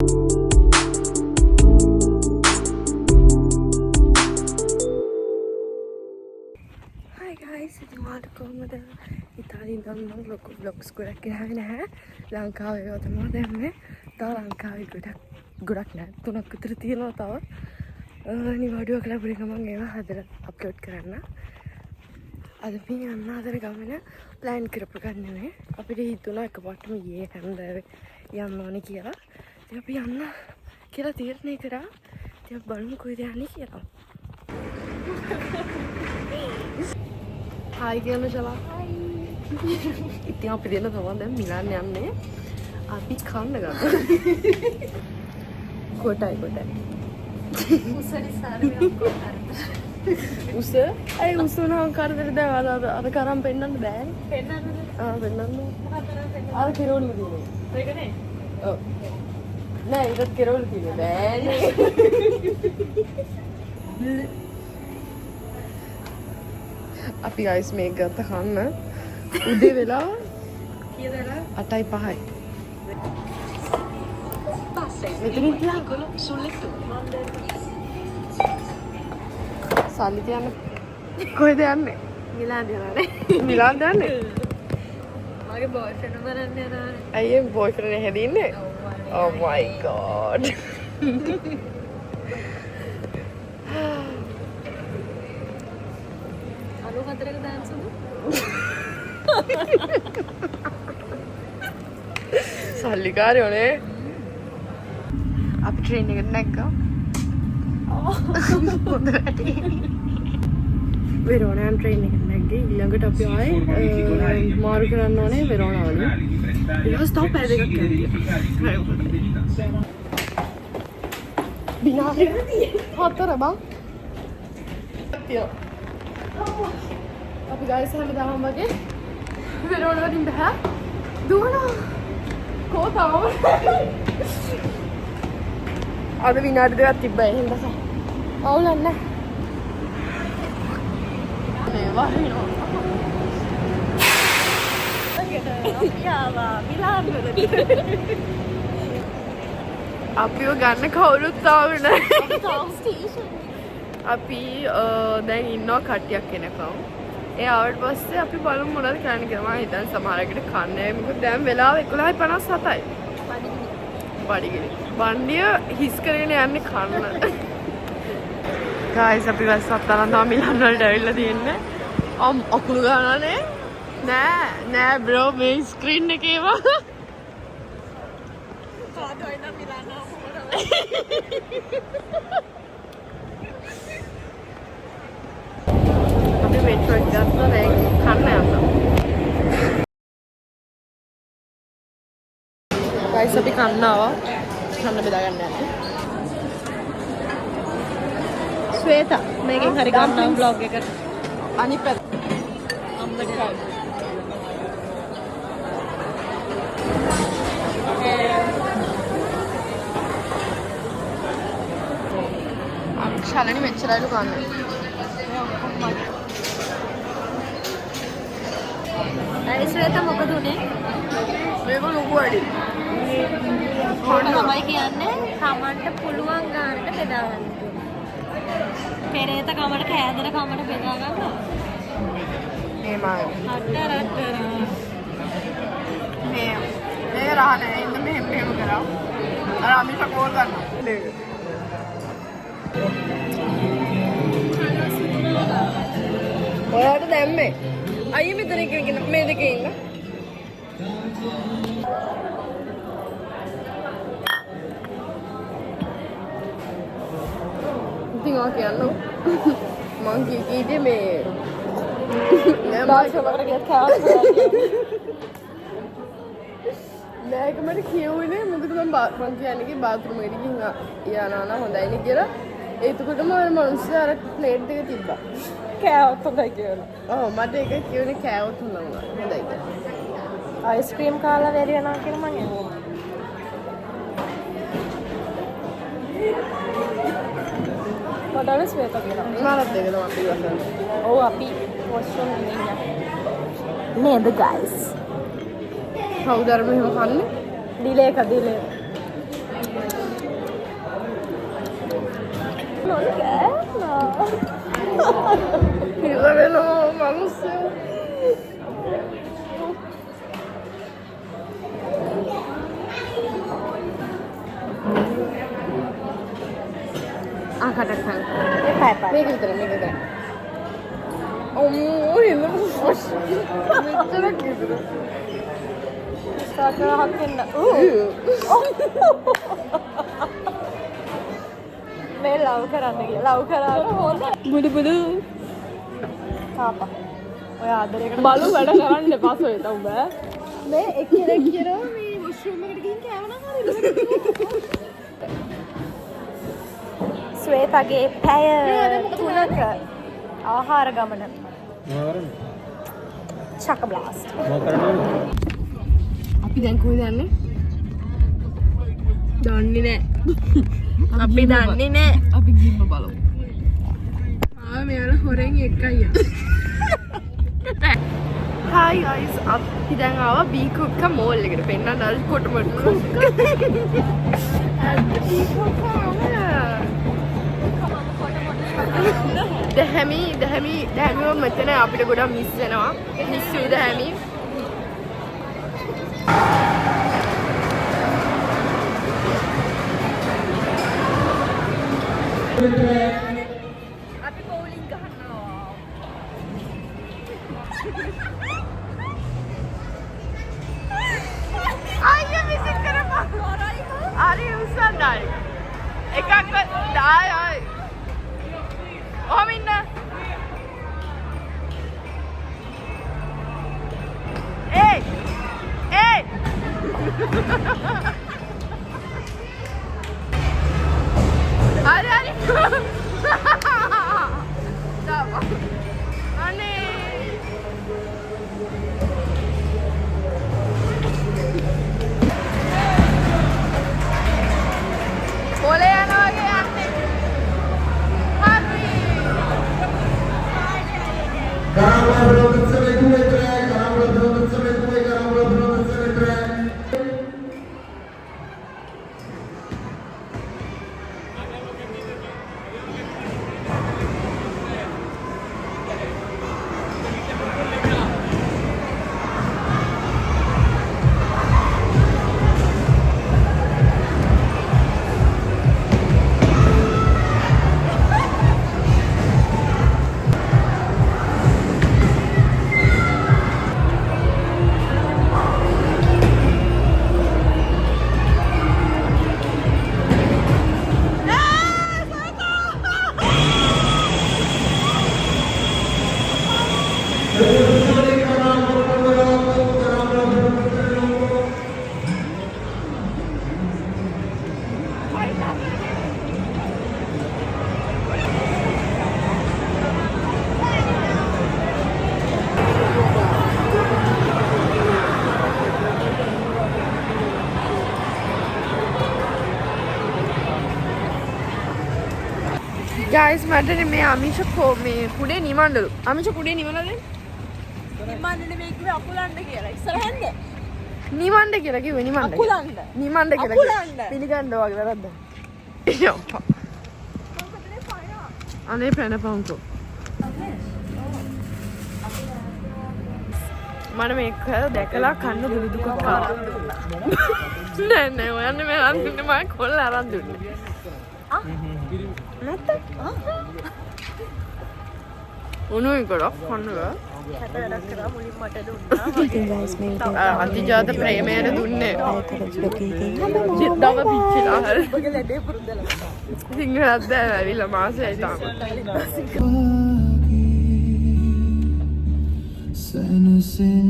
Hi guys, ඉතින් මාට කොහමද ඉතාලියෙන් නම් ලොකු vlogs ගොඩක් ගහගෙන නැහැ. ලංකාවේ ඒවා තමයි දැම්මේ. තව ලංකාවේ ගොඩක් නෑ. 3ක් විතර තියෙනවා තව. නිවාඩුවක් ලැබුණේ ගමන් ඒවා හදලා අප්ලෝඩ් කරන්න. අද මේ යන්න හදන ගමන ප්ලෑන් කරපු ගන්න නෙමෙයි. අපිට හිතුණා එකපාරටම ඊයේ හැන්දෑවේ යන්න ඕනේ කියලා. ඉතින් අපි යන්න කියලා තීරණය කරා. ඉතින් අපි බලමු කොහෙද යන්නේ කියලා. Hi කියන්න චලා. ඉතින් අපි දෙන්න තමයි දැන් මිලන් යන්නේ. අපි කන්න ගන්න. කොටයි. උස ඇයි උස නම් කරදර දැන් අර කරම් පෙන්නන්න බෑනේ. පෙන්නන්නද? පෙන්නන්න. අර කෙරෝලි දිනේ. ඒකනේ. ඔව්. නෑ ඒකත් කෙරෝලි දිනේ බෑනේ. අපි ගයිස් මේක ගත්ත කන්න උදේ වෙලා කීයද වෙලා 8:05යි. මෙතනින් තියාගොල සුල්ලෙක්තු. සල්ලි තියන්න කොහෙද යන්නේ? මිලාන් යනවානේ. මිලාන් යන්නේ? මගේ බොයිෆ්‍රෙන්ඩ් බලන්න යනවානේ. අයියේ බොයිෆ්‍රෙන්ඩ් හැදින්නේ? Oh my god. හතරක දාන්සුද? සල්ලිකාරයෝනේ. අපි ට්‍රේන් එකට නැග්ගා. හොඳ වැඩි. වෙරෝනාම් ට්‍රේන් එකට නැග්ගේ. ඊළඟට අපි ආයේ මාරු කරන්න ඕනේ වෙරෝනා වලින්. ඊළඟ ස්ටොප් පැය දෙකක් යනවා. බිනාරේ හතර බං. අපි ගායිස් හැමදාම වගේ වෙරෝන වලින් බෑ දුවනවා කොහොමද අද විනාඩි දෙකක් තිබ්බා එහෙනම් බස අවුලක් නැහැ මේ වහිනවා අපිව ගන්න කවුරුත් තාම නැහැ අපි දැන් ඉන්නවා කට්ටියක් එනකම්. ඒ ආවට පස්සේ අපි බලමු මොනවද කරන්න කියලා. මම හිතන්නේ සමහරකට කන්නේ. මොකද දැන් වෙලාව 11:57යි. බඩගිනි. බණ්ඩිය හිස් කරගෙන යන්නේ කන්න. ගායිස් අපි වැස්සක් තරම් තමයි මිලන් වලට ඇවිල්ලා තියෙන්නේ. අකුළු ගන්නනේ. නෑ බ්‍රෝ මේ ස්ක්‍රීන් එකේම. කාටවත් නම් මිලන් ආපුවම. මෙට්‍රෝ එක ගත්තා දැන් කන්න යනවා. ගයිස් අපි කන්න ආවා. කන්න බෙදා ගන්න යන්නේ. ශ්වේතා මේකෙන් හරි ගන්නවා vlog එක. අනිත් පැත්ත. අම්මට ශාලනි මෙච්චරයිලු කන්නේ. ශ්වේත මොකද උනේ? මේක ලොකු වැඩි. ඕන තමයි කියන්නේ කමන්න පුළුවන් ගන්නට බෙදා ගන්න. පෙරේත කමට කෑදර කමට බෙදා ගන්න. මේ මායි. අට්ටර. මේ රහනේ ඉන්න මෙහෙම කරා. අර අමිෂ කෝල් ගන්නවා. ඔයාලට දැම්මේ. අයියේ මෙතන ඉගෙන මේ දෙකේ ඉන්න. ඉතින් ඔයා කියන්නකො. මං කීකීදී මේ නෑ බාස්කට් ගියත් කාස් නෑ ඒක මට කියුවේ මොකද මං කියන්නේ කි බාත්රූම් එකට ගිහින් යනවා නම් හොඳයි නේ කියලා. ඒකටම අර මනුස්සයා අර ප්ලේට් එක තිබ්බා. කෑවොත් හොඳයි කියලා. ඔව් මට ඒක කියුනේ කෑවොත් හොඳයි කියලා. අයිස්ක්‍රීම් කාලා වැඩි වෙනවා කියලා මං ඇහුවා. මොඩල් ස්වේත කියලා. මාරත් දෙක තමයි අපි වසන්නේ. ඔව් අපි වොෂ්රූම් එකේ ඉන්නේ. නේද ගයිස්? කවුද අර මෙහෙම කන්නේ? ඩිලේ එක delay. Hizo veloz, maluco. Ah, kadang-kadang. Ini kita. Oh, ini bos. Macam gitu. Starter hakin na. මේ ලව් කරන්න ගියා. ලව් කරාම හොඳ. බුදු. තාපා. ඔය ආදරයකට බලු වැඩ කරන්න එපා සොයත උඹ. මේ එක්කෙනෙක් කියනවා මේ වොෂ්රූම් එකට ගිහින් කෑවනම් හරියද? ස්වේතගේ පැය 3ක ආහාර ගමන. චක බ්ලාස්ට්. අපි දැන් කොහෙද යන්නේ? දන්නේ නැහැ. අපි දන්නේ නැහැ. අපි ගිහින් බලමු. මෙයාලා හොරෙන් එකයි යන්නේ. Hi guys, අපි දැන් ආවා බීකුක්ක මෝල් එකට. පෙන්නන්න අර කොටමඩ කුක්ක. දැහැමි මෙතන අපිට ගොඩක් මිස් වෙනවා. මිස් වූ දැහැමි. අපි බෝලින් ගහනවා. අයියා විසිට කරපන්. හරි උස්සන්නයි. එකක් දායයි. ඔහම ඉන්න. ඒ. හරි. දාපන්. අනේ. පොලේ යනවා වගේ යන්නේ. හරි. Caramba, produzione 2-3, caramba, produzione 2, caramba, produzione 3. Guys, මට මේ අමිෂ මේ කුඩේ නිමණ්ඩලු. අමිෂ කුඩේ නිමනද? නිමන්නේ මේ කිව්වේ අකුලන්න කියලා. ඉස්සරහින්ද? නිමණ්ඩ කියලා කිව්වේ නිමණ්ඩ. අකුලන්න. නිමණ්ඩ කියලා. අකුලන්න. පිළිගන්න වගේ වැරද්ද. යප්පා. අනේ පැනපන්කෝ. මම මේක දැකලා කන්න දුදුක කාලා. නෑ ඔයන්නේ මම අරන් දුන්නේ මම කොල්ල අරන් දුන්නේ. නැත්නම් උණුයි කරක් කන්නලා හැට වැඩක් කරා මුලින් මට දුන්නා. අතිජාත ප්‍රේමයට දුන්නේ. සිද්ධාව පිච්චිලා හරි. ඔබගේ ලැබේ පුරුද්දලා. සිංහලත් දැන් ඇවිල්ලා මාසෙයි තාම. Sensin